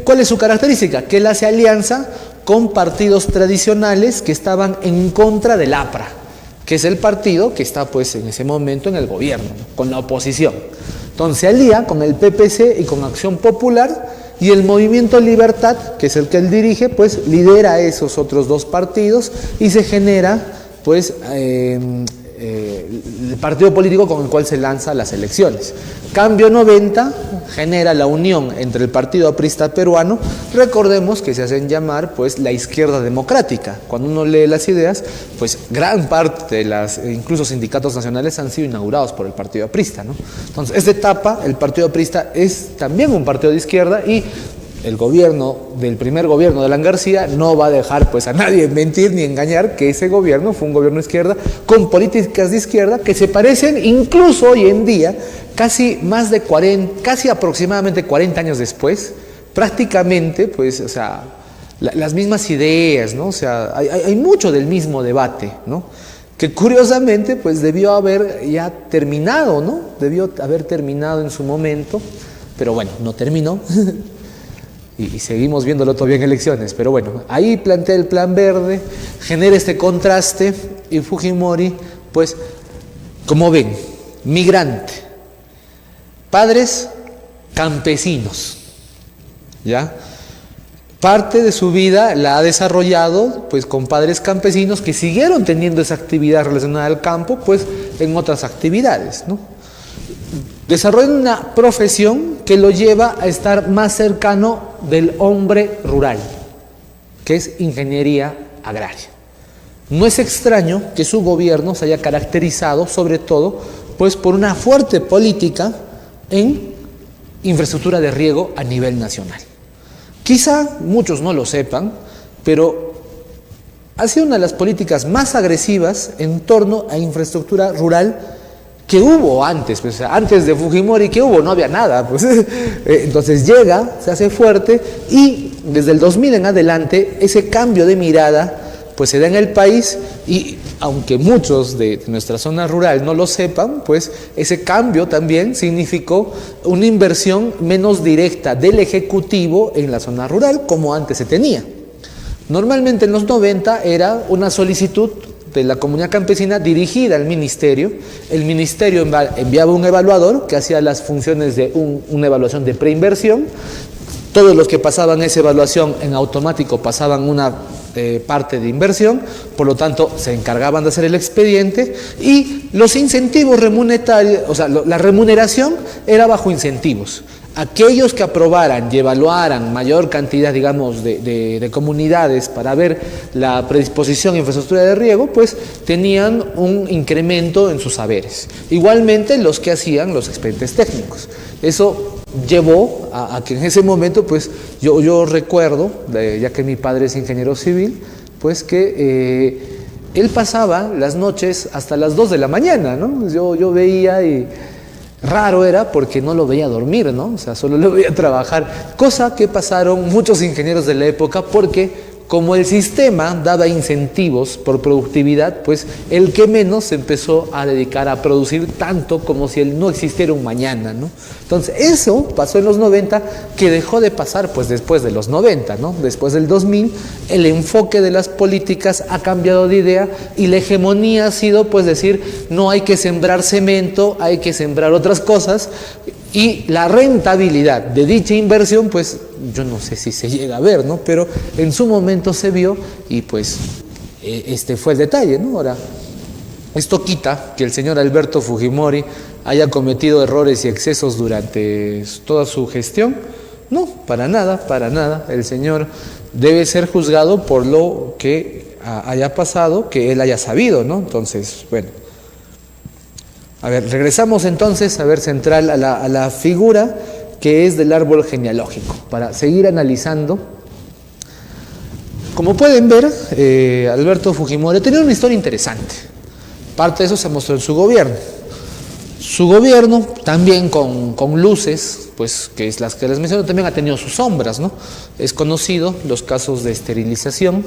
¿cuál es su característica? Que él hace alianza con partidos tradicionales que estaban en contra del APRA, que es el partido que está pues en ese momento en el gobierno, ¿no? Con la oposición. Entonces se alía con el PPC y con Acción Popular, y el Movimiento Libertad, que es el que él dirige, pues lidera a esos otros dos partidos y se genera pues el partido político con el cual se lanza las elecciones. Cambio 90 genera la unión entre el Partido Aprista Peruano. Recordemos que se hacen llamar pues la izquierda democrática. Cuando uno lee las ideas, pues gran parte de las, incluso sindicatos nacionales, han sido inaugurados por el Partido Aprista, ¿no? Entonces, esta etapa, el Partido Aprista es también un partido de izquierda, y el gobierno del primer gobierno de Alan García no va a dejar pues a nadie mentir ni engañar que ese gobierno fue un gobierno de izquierda con políticas de izquierda que se parecen incluso hoy en día, casi aproximadamente 40 años después, prácticamente pues, o sea, las mismas ideas, ¿no? O sea, hay mucho del mismo debate, ¿no? Que curiosamente pues debió haber ya terminado, ¿no? Debió haber terminado en su momento, pero bueno, no terminó. Y seguimos viéndolo todavía en elecciones, pero bueno, ahí plantea el Plan Verde, genera este contraste, y Fujimori, pues, como ven, migrante, padres campesinos, ¿ya? Parte de su vida la ha desarrollado, pues, con padres campesinos que siguieron teniendo esa actividad relacionada al campo, pues, en otras actividades, ¿no? Desarrolla una profesión que lo lleva a estar más cercano del hombre rural, que es ingeniería agraria. No es extraño que su gobierno se haya caracterizado, sobre todo, pues por una fuerte política en infraestructura de riego a nivel nacional. Quizá muchos no lo sepan, pero ha sido una de las políticas más agresivas en torno a infraestructura rural que hubo antes, pues antes de Fujimori, ¿qué hubo? No había nada, pues. Entonces llega, se hace fuerte, y desde el 2000 en adelante ese cambio de mirada pues se da en el país, y aunque muchos de nuestra zona rural no lo sepan, pues ese cambio también significó una inversión menos directa del Ejecutivo en la zona rural como antes se tenía. Normalmente en los 90 era una solicitud de la comunidad campesina dirigida al ministerio. El ministerio enviaba un evaluador que hacía las funciones de una evaluación de preinversión. Todos los que pasaban esa evaluación en automático pasaban una parte de inversión, por lo tanto se encargaban de hacer el expediente, y los incentivos remunetarios, o sea, la remuneración era bajo incentivos. Aquellos que aprobaran y evaluaran mayor cantidad, digamos, de comunidades para ver la predisposición a infraestructura de riego, pues tenían un incremento en sus saberes. Igualmente los que hacían los expedientes técnicos. Eso llevó a que en ese momento, pues yo recuerdo, ya que mi padre es ingeniero civil, pues que él pasaba las noches hasta las 2 de la mañana, ¿no? Yo veía, y raro era porque no lo veía dormir, ¿no? O sea, solo lo veía trabajar, cosa que pasaron muchos ingenieros de la época, porque como el sistema daba incentivos por productividad, pues el que menos se empezó a dedicar a producir tanto como si él no existiera un mañana, ¿no? Entonces eso pasó en los 90, que dejó de pasar pues después de los 90, ¿no? Después del 2000 el enfoque de las políticas ha cambiado de idea, y la hegemonía ha sido pues decir, no hay que sembrar cemento, hay que sembrar otras cosas, y la rentabilidad de dicha inversión, pues yo no sé si se llega a ver, ¿no? Pero en su momento se vio, y pues este fue el detalle, ¿no? Ahora, esto quita que el señor Alberto Fujimori haya cometido errores y excesos durante toda su gestión. No, para nada, para nada. El señor debe ser juzgado por lo que haya pasado, que él haya sabido, ¿no? Entonces, bueno. A ver, regresamos entonces a ver central a la figura que es del árbol genealógico, para seguir analizando. Como pueden ver, Alberto Fujimori tenía una historia interesante. Parte de eso se mostró en su gobierno. Su gobierno, también con luces, pues que es las que les menciono, también ha tenido sus sombras, ¿no? Es conocido los casos de esterilización,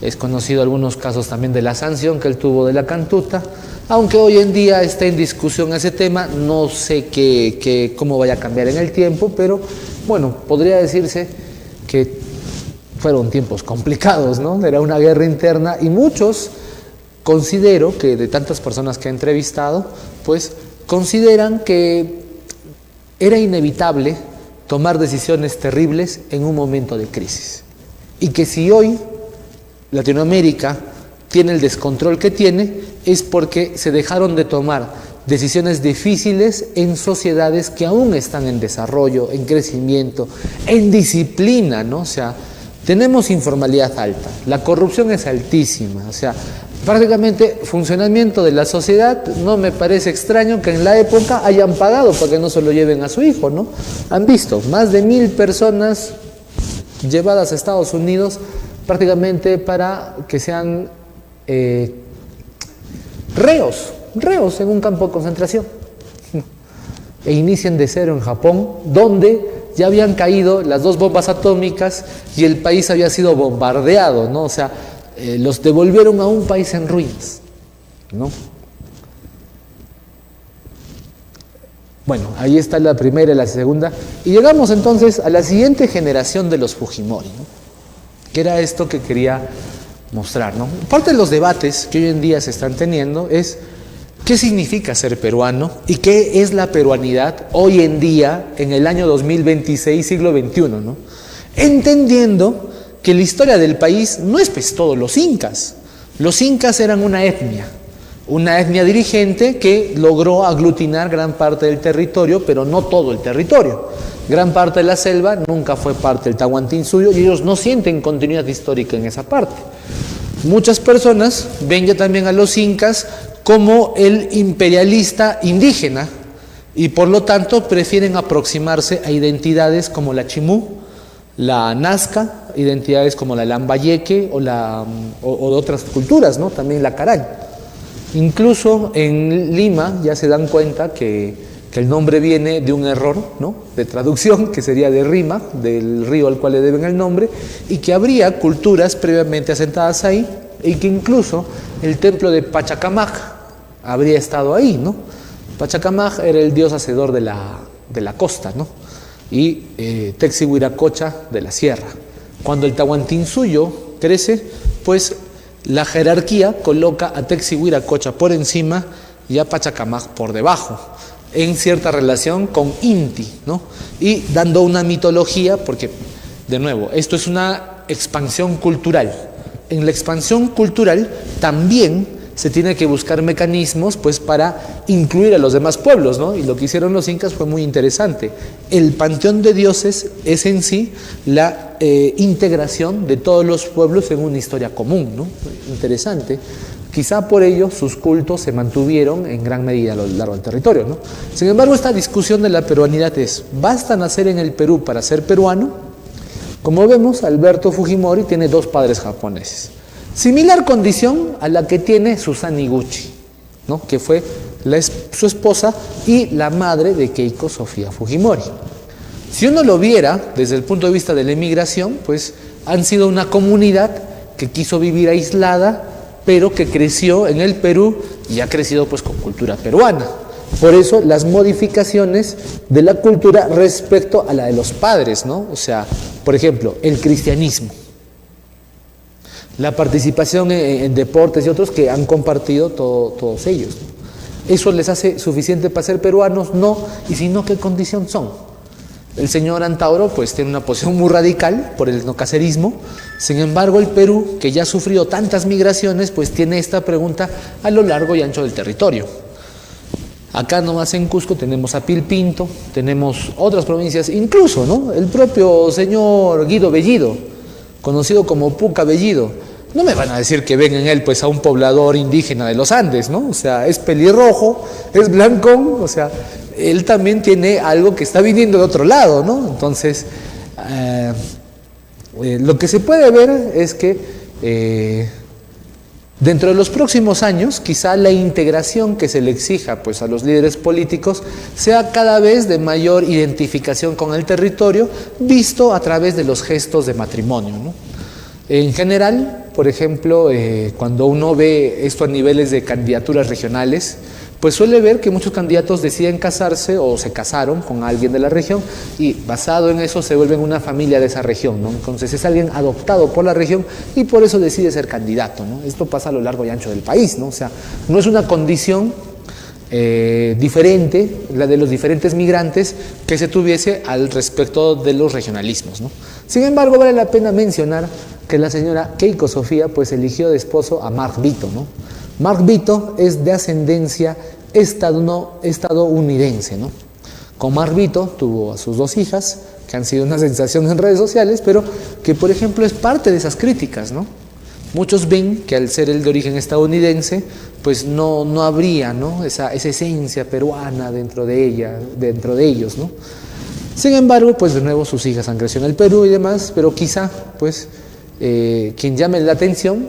es conocido algunos casos también de la sanción que él tuvo de la cantuta, aunque hoy en día está en discusión ese tema, no sé cómo vaya a cambiar en el tiempo, pero bueno, podría decirse que fueron tiempos complicados, ¿no? Era una guerra interna y muchos, considero que de tantas personas que he entrevistado, pues consideran que era inevitable tomar decisiones terribles en un momento de crisis. Y que si hoy Latinoamérica tiene el descontrol que tiene, es porque se dejaron de tomar decisiones difíciles en sociedades que aún están en desarrollo, en crecimiento, en disciplina, ¿no? O sea, tenemos informalidad alta, la corrupción es altísima, o sea, prácticamente funcionamiento de la sociedad. No me parece extraño que en la época hayan pagado para que no se lo lleven a su hijo, ¿no? Han visto más de 1000 personas llevadas a Estados Unidos prácticamente para que sean reos en un campo de concentración e inicien de cero en Japón, donde ya habían caído las 2 bombas atómicas y el país había sido bombardeado, ¿no? O sea, los devolvieron a un país en ruinas, ¿no? Bueno, ahí está la primera y la segunda. Y llegamos entonces a la siguiente generación de los Fujimori, ¿no? Que era esto que quería mostrar, ¿no? Parte de los debates que hoy en día se están teniendo es qué significa ser peruano y qué es la peruanidad hoy en día, en el año 2026, siglo XXI, ¿no? Entendiendo que la historia del país no es pues todo los incas. Los incas eran una etnia dirigente que logró aglutinar gran parte del territorio, pero no todo el territorio. Gran parte de la selva nunca fue parte del Tahuantinsuyo y ellos no sienten continuidad histórica en esa parte. Muchas personas ven ya también a los incas como el imperialista indígena y por lo tanto prefieren aproximarse a identidades como la chimú, la nazca, identidades como la lambayeque o de otras culturas, ¿no? También la caray. Incluso en Lima ya se dan cuenta que el nombre viene de un error, ¿no? De traducción, que sería de Rima, del río al cual le deben el nombre, y que habría culturas previamente asentadas ahí, y que incluso el templo de Pachacamaj habría estado ahí, ¿no? Pachacamaj era el dios hacedor de la costa, ¿no? Y Texi-Huiracocha de la sierra. Cuando el Tahuantinsuyo crece, pues la jerarquía coloca a Texi-Huiracocha por encima y a Pachacamaj por debajo, en cierta relación con Inti, ¿no? Y dando una mitología, porque, de nuevo, esto es una expansión cultural. En la expansión cultural también se tiene que buscar mecanismos pues para incluir a los demás pueblos, ¿no? Y lo que hicieron los incas fue muy interesante. El panteón de dioses es en sí la integración de todos los pueblos en una historia común, ¿no? Interesante. Quizá por ello sus cultos se mantuvieron en gran medida a lo largo del territorio, ¿no? Sin embargo, esta discusión de la peruanidad es, ¿basta nacer en el Perú para ser peruano? Como vemos, Alberto Fujimori tiene 2 padres japoneses. Similar condición a la que tiene Susan Iguchi, ¿no? Que fue su esposa y la madre de Keiko Sofía Fujimori. Si uno lo viera desde el punto de vista de la emigración, pues han sido una comunidad que quiso vivir aislada, pero que creció en el Perú y ha crecido pues con cultura peruana. Por eso las modificaciones de la cultura respecto a la de los padres, ¿no? O sea, por ejemplo, el cristianismo, la participación en deportes y otros que han compartido todos ellos, ¿no? ¿Eso les hace suficiente para ser peruanos? No. Y si no, ¿qué condición son? El señor Antauro pues tiene una posición muy radical por el no cacerismo. Sin embargo, el Perú, que ya ha sufrido tantas migraciones, pues tiene esta pregunta a lo largo y ancho del territorio. Acá nomás en Cusco tenemos a Pilpinto, tenemos otras provincias, incluso, ¿no? El propio señor Guido Bellido, conocido como Puca Bellido, no me van a decir que ven en él pues a un poblador indígena de los Andes, ¿no? O sea, es pelirrojo, es blancón, o sea, él también tiene algo que está viniendo de otro lado, ¿no? Entonces, lo que se puede ver es que dentro de los próximos años, quizá la integración que se le exija pues, a los líderes políticos sea cada vez de mayor identificación con el territorio, visto a través de los gestos de matrimonio, ¿no? En general, por ejemplo, cuando uno ve esto a niveles de candidaturas regionales, pues suele ver que muchos candidatos deciden casarse o se casaron con alguien de la región y basado en eso se vuelven una familia de esa región, ¿no? Entonces es alguien adoptado por la región y por eso decide ser candidato, ¿no? Esto pasa a lo largo y ancho del país, ¿no? O sea, no es una condición diferente, la de los diferentes migrantes que se tuviese al respecto de los regionalismos, ¿no? Sin embargo, vale la pena mencionar que la señora Keiko Sofía pues eligió de esposo a Mark Vito, ¿no? Mark Vito es de ascendencia estadounidense, ¿no? Con Mark Vito tuvo a sus 2 hijas, que han sido una sensación en redes sociales, pero que, por ejemplo, es parte de esas críticas, ¿no? Muchos ven que al ser el de origen estadounidense, pues no habría, ¿no? Esa esencia peruana dentro de ellos, ¿no? Sin embargo, pues de nuevo sus hijas han crecido en el Perú y demás, pero quizá, pues, quien llame la atención,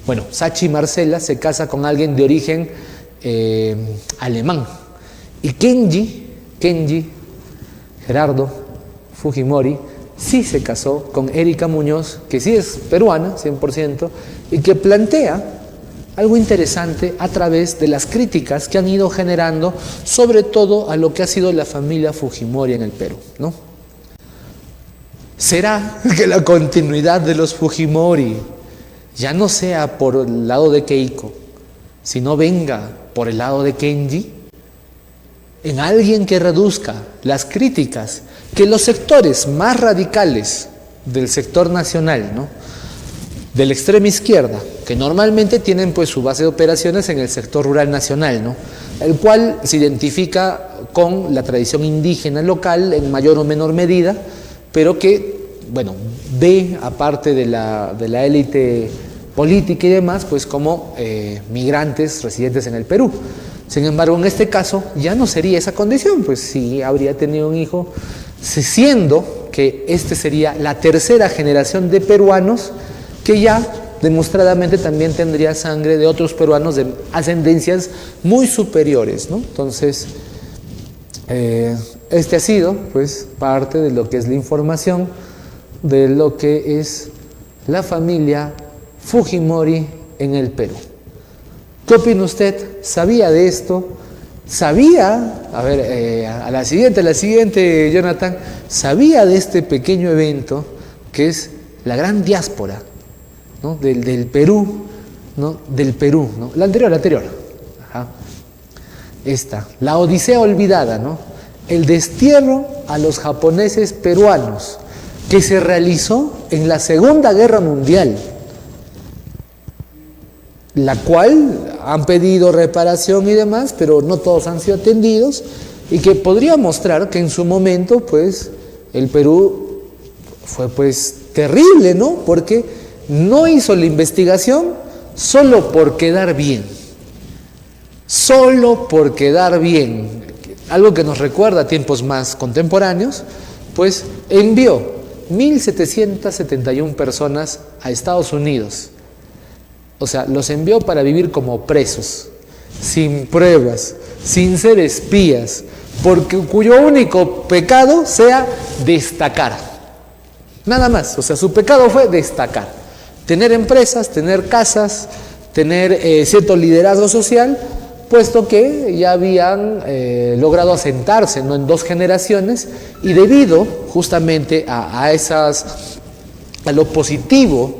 bueno, Sachi Marcela se casa con alguien de origen alemán. Y Kenji Gerardo Fujimori, sí se casó con Erika Muñoz, que sí es peruana, 100%, y que plantea algo interesante a través de las críticas que han ido generando, sobre todo a lo que ha sido la familia Fujimori en el Perú, ¿no? ¿Será que la continuidad de los Fujimori ya no sea por el lado de Keiko, sino venga por el lado de Kenji? En alguien que reduzca las críticas que los sectores más radicales del sector nacional, ¿no? De la extrema izquierda, que normalmente tienen pues su base de operaciones en el sector rural nacional, ¿no? El cual se identifica con la tradición indígena local en mayor o menor medida, pero que, bueno, ve, aparte de la élite política y demás, pues como migrantes residentes en el Perú. Sin embargo, en este caso ya no sería esa condición, pues sí habría tenido un hijo, siendo que este sería la tercera generación de peruanos que ya demostradamente también tendría sangre de otros peruanos de ascendencias muy superiores, ¿no? Entonces, este ha sido pues parte de lo que es la información de lo que es la familia Fujimori en el Perú. ¿Qué opina usted? ¿Sabía de esto? ¿Sabía? A ver, a la siguiente, Jonathan. ¿Sabía de este pequeño evento que es la gran diáspora, ¿no? del Perú, ¿no? Del Perú, ¿no? La anterior. Ajá. Esta, la Odisea olvidada, ¿no? El destierro a los japoneses peruanos que se realizó en la Segunda Guerra Mundial, la cual han pedido reparación y demás, pero no todos han sido atendidos, y que podría mostrar que en su momento, pues, el Perú fue, pues, terrible, ¿no? Porque no hizo la investigación solo por quedar bien. Solo por quedar bien. Algo que nos recuerda a tiempos más contemporáneos, pues, envió 1.771 personas a Estados Unidos. O sea, los envió para vivir como presos, sin pruebas, sin ser espías, cuyo único pecado sea destacar. Nada más, o sea, su pecado fue destacar. Tener empresas, tener casas, tener cierto liderazgo social, puesto que ya habían logrado asentarse, ¿no? En 2 generaciones, y debido justamente a lo positivo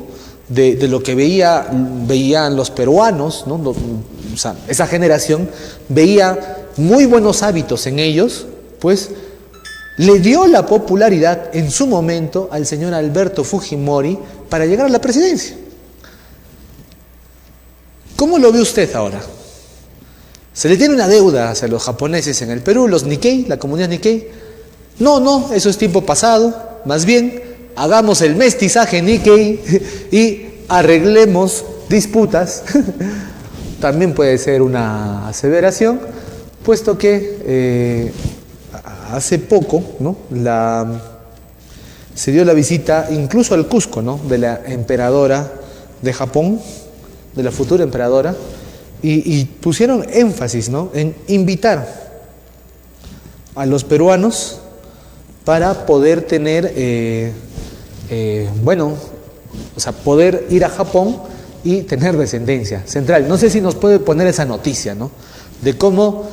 de lo que veían los peruanos, ¿no? O sea, esa generación veía muy buenos hábitos en ellos, pues le dio la popularidad en su momento al señor Alberto Fujimori para llegar a la presidencia. ¿Cómo lo ve usted ahora? ¿Se le tiene una deuda hacia los japoneses en el Perú, los Nikkei, la comunidad Nikkei? No, eso es tiempo pasado. Más bien, hagamos el mestizaje Nikkei y arreglemos disputas, también puede ser una aseveración, puesto que hace poco, ¿no?, se dio la visita incluso al Cusco, ¿no?, de la emperadora de Japón, de la futura emperadora, y pusieron énfasis, ¿no?, en invitar a los peruanos para poder tener, poder ir a Japón y tener descendencia central. No sé si nos puede poner esa noticia, ¿no?, de cómo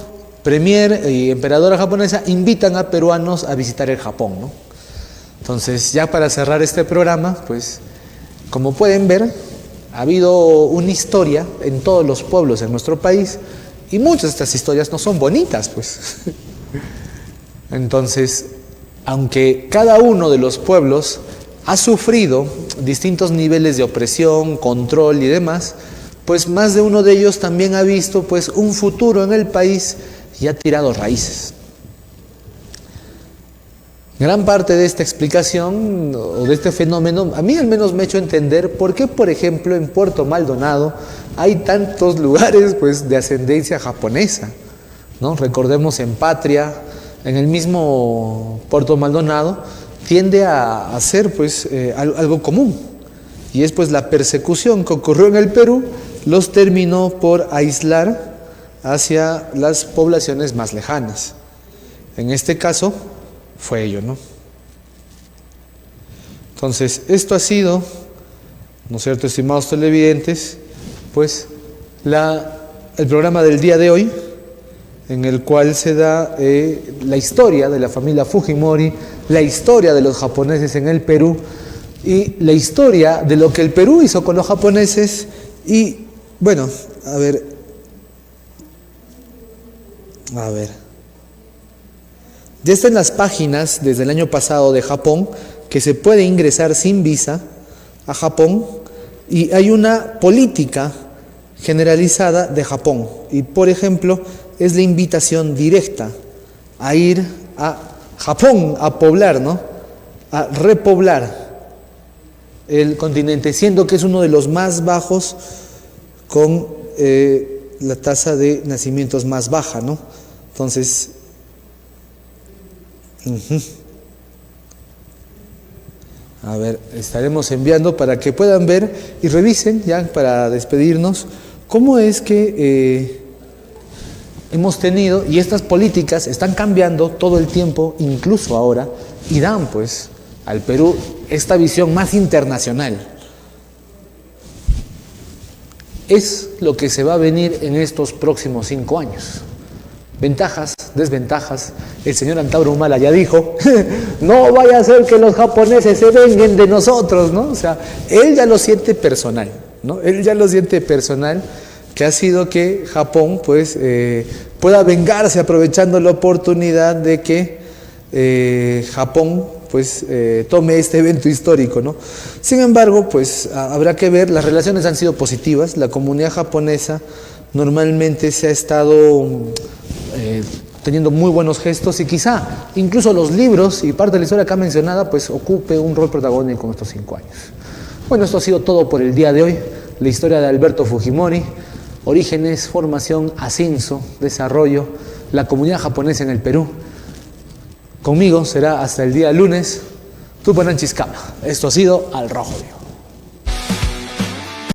premier y emperadora japonesa invitan a peruanos a visitar el Japón, ¿no? Entonces, ya para cerrar este programa, pues, como pueden ver, ha habido una historia en todos los pueblos en nuestro país y muchas de estas historias no son bonitas, pues. Entonces, aunque cada uno de los pueblos ha sufrido distintos niveles de opresión, control y demás, pues más de uno de ellos también ha visto, pues, un futuro en el país y ha tirado raíces. Gran parte de esta explicación o de este fenómeno, a mí al menos me ha hecho entender por qué, por ejemplo, en Puerto Maldonado hay tantos lugares, pues, de ascendencia japonesa, ¿no? Recordemos en Patria, en el mismo Puerto Maldonado, tiende a ser, pues, algo común. Y es, pues, la persecución que ocurrió en el Perú los terminó por aislar hacia las poblaciones más lejanas. En este caso fue ello, ¿no? Entonces, esto ha sido, ¿no es cierto, estimados televidentes?, pues el programa del día de hoy, en el cual se da la historia de la familia Fujimori, la historia de los japoneses en el Perú y la historia de lo que el Perú hizo con los japoneses. Y bueno, a ver, ya está en las páginas desde el año pasado de Japón que se puede ingresar sin visa a Japón, y hay una política generalizada de Japón, y por ejemplo es la invitación directa a ir a Japón a poblar, ¿no?, a repoblar el continente, siendo que es uno de los más bajos, con la tasa de nacimientos más baja, ¿no? Entonces, a ver, estaremos enviando para que puedan ver y revisen, ya para despedirnos, cómo es que hemos tenido, y estas políticas están cambiando todo el tiempo, incluso ahora, y dan, pues, al Perú esta visión más internacional. Es lo que se va a venir en estos próximos 5 años. Ventajas, desventajas. El señor Antauro Humala ya dijo, no vaya a ser que los japoneses se venguen de nosotros, ¿no? O sea, él ya lo siente personal, ¿no? Él ya lo siente personal, que ha sido que Japón, pues, pueda vengarse aprovechando la oportunidad de que Japón, pues, tome este evento histórico, ¿no? Sin embargo, pues, habrá que ver, las relaciones han sido positivas, la comunidad japonesa normalmente se ha estado teniendo muy buenos gestos, y quizá incluso los libros y parte de la historia acá mencionada, pues, ocupe un rol protagónico en estos 5 años. Bueno, esto ha sido todo por el día de hoy, la historia de Alberto Fujimori, orígenes, formación, ascenso, desarrollo, la comunidad japonesa en el Perú. Conmigo será hasta el día lunes, Tupananchiskama. Esto ha sido Al Rojo Vivo.